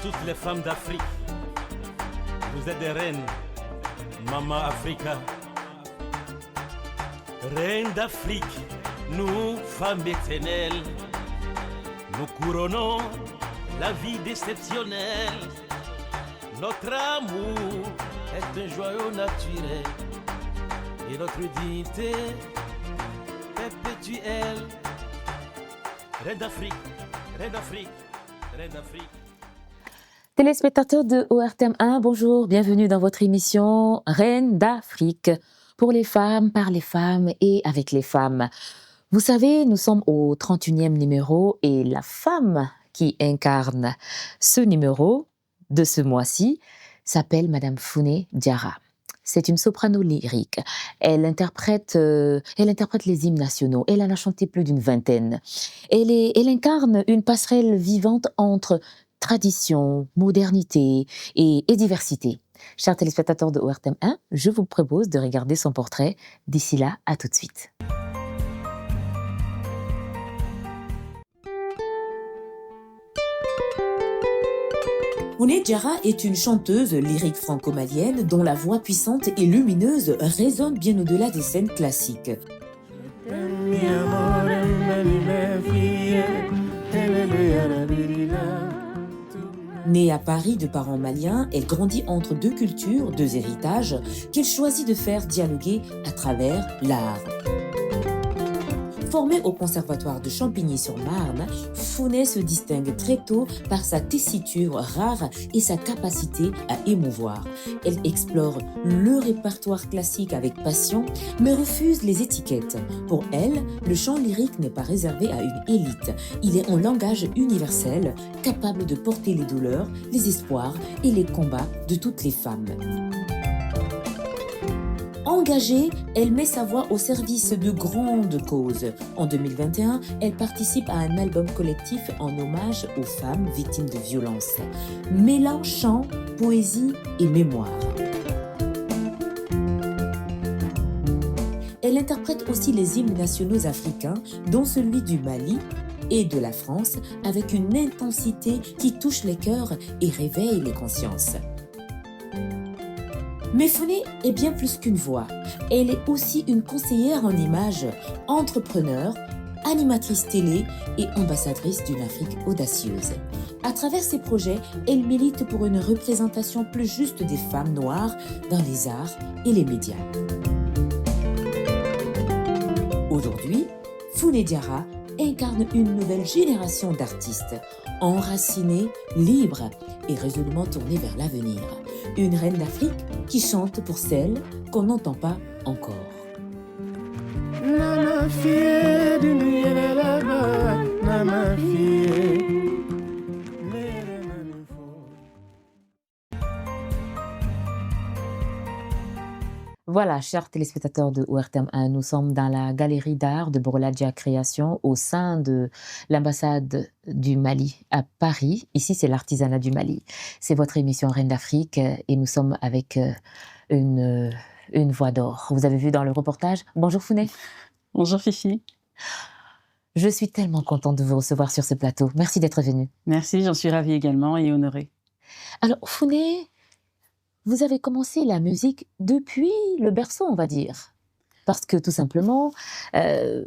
toutes les femmes d'Afrique. Vous êtes des reines, Maman Africa. Reines d'Afrique, nous, femmes éternelles, nous couronnons la vie déceptionnelle. Notre amour est un joyau naturel et notre dignité perpétuelle. Reine d'Afrique, Reine d'Afrique, Reine d'Afrique. Téléspectateurs de ORTM1, bonjour, bienvenue dans votre émission Reine d'Afrique, pour les femmes, par les femmes et avec les femmes. Vous savez, nous sommes au 31e numéro et la femme qui incarne ce numéro de ce mois-ci s'appelle Madame Founey Diarra. C'est une soprano lyrique. Elle interprète les hymnes nationaux. Elle en a chanté plus d'une vingtaine. Elle incarne une passerelle vivante entre tradition, modernité et diversité. Chers téléspectateurs de ORTM1, je vous propose de regarder son portrait. D'ici là, à tout de suite. Founey Diarra est une chanteuse lyrique franco-malienne dont la voix puissante et lumineuse résonne bien au-delà des scènes classiques. Née à Paris de parents maliens, elle grandit entre deux cultures, deux héritages, qu'elle choisit de faire dialoguer à travers l'art. Formée au conservatoire de Champigny-sur-Marne, Founey se distingue très tôt par sa tessiture rare et sa capacité à émouvoir. Elle explore le répertoire classique avec passion, mais refuse les étiquettes. Pour elle, le chant lyrique n'est pas réservé à une élite. Il est un langage universel, capable de porter les douleurs, les espoirs et les combats de toutes les femmes. Engagée, elle met sa voix au service de grandes causes. En 2021, elle participe à un album collectif en hommage aux femmes victimes de violences, mêlant chant, poésie et mémoire. Elle interprète aussi les hymnes nationaux africains, dont celui du Mali et de la France, avec une intensité qui touche les cœurs et réveille les consciences. Mais Founey est bien plus qu'une voix. Elle est aussi une conseillère en images, entrepreneur, animatrice télé et ambassadrice d'une Afrique audacieuse. À travers ses projets, elle milite pour une représentation plus juste des femmes noires dans les arts et les médias. Aujourd'hui, Founey Diarra incarne une nouvelle génération d'artistes, enracinés, libres et résolument tournés vers l'avenir. Une reine d'Afrique qui chante pour celles qu'on n'entend pas encore. Voilà, chers téléspectateurs de ORTM1, nous sommes dans la galerie d'art de Broladia Création au sein de l'ambassade du Mali à Paris. Ici, c'est l'artisanat du Mali. C'est votre émission Reine d'Afrique et nous sommes avec une voix d'or. Vous avez vu dans le reportage. Bonjour Founey. Bonjour Fifi. Je suis tellement contente de vous recevoir sur ce plateau. Merci d'être venue. Merci, j'en suis ravie également et honorée. Alors Founey, vous avez commencé la musique depuis le berceau, on va dire. Parce que tout simplement,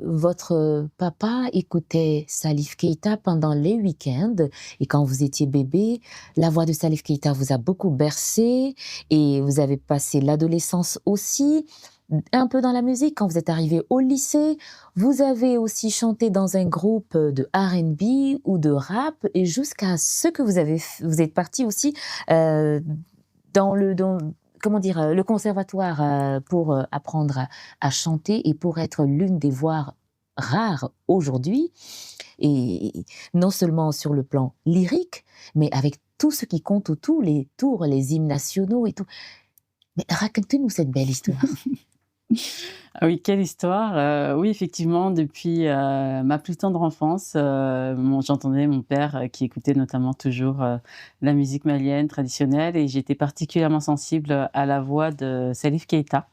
votre papa écoutait Salif Keïta pendant les week-ends. Et quand vous étiez bébé, la voix de Salif Keïta vous a beaucoup bercé. Et vous avez passé l'adolescence aussi, un peu dans la musique. Quand vous êtes arrivé au lycée, vous avez aussi chanté dans un groupe de R&B ou de rap. Et jusqu'à ce que vous êtes parti aussi dans le conservatoire pour apprendre à chanter et pour être l'une des voix rares aujourd'hui, et non seulement sur le plan lyrique, mais avec tout ce qui compte autour, les tours, les hymnes nationaux et tout. Mais racontez-nous cette belle histoire. Ah oui, quelle histoire. Oui, effectivement, depuis ma plus tendre enfance, j'entendais mon père qui écoutait notamment toujours la musique malienne traditionnelle et j'étais particulièrement sensible à la voix de Salif Keïta.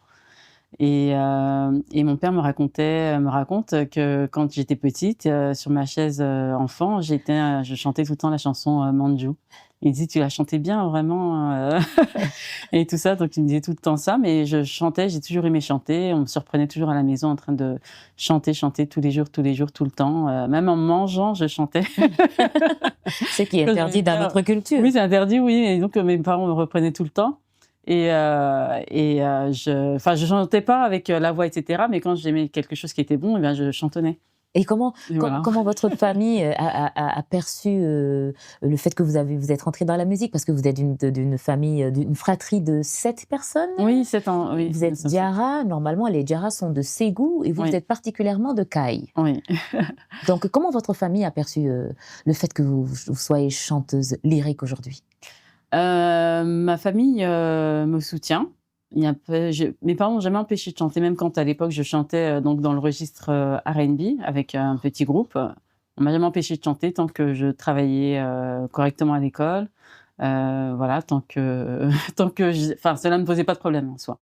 Et mon père me raconte que quand j'étais petite, sur ma chaise enfant, je chantais tout le temps la chanson Manjou. Il dit, tu la chantais bien, vraiment, et tout ça. Donc, il me disait tout le temps ça. Mais je chantais, j'ai toujours aimé chanter. On me surprenait toujours à la maison en train de chanter tous les jours, tout le temps. Même en mangeant, je chantais. Ce qui est interdit dans notre culture. Oui, c'est interdit, oui. Et donc, mes parents me reprenaient tout le temps. Je chantais pas avec la voix, etc. Mais quand j'aimais quelque chose qui était bon, eh bien, je chantonnais. Et comment Voilà. comment votre famille a perçu le fait que vous êtes rentré dans la musique? Parce que vous êtes d'une famille, d'une fratrie de 7 personnes? Oui, 7 ans, oui. Vous êtes Diarra, normalement les Diarra sont de Ségou et vous Oui. êtes particulièrement de Caille. Oui. Donc comment votre famille a perçu le fait que vous soyez chanteuse lyrique aujourd'hui? Ma famille me soutient. Mes parents m'ont jamais empêché de chanter, même quand à l'époque je chantais donc dans le registre R&B avec un petit groupe. On m'a jamais empêché de chanter tant que je travaillais correctement à l'école. Voilà, cela ne me posait pas de problème en soi.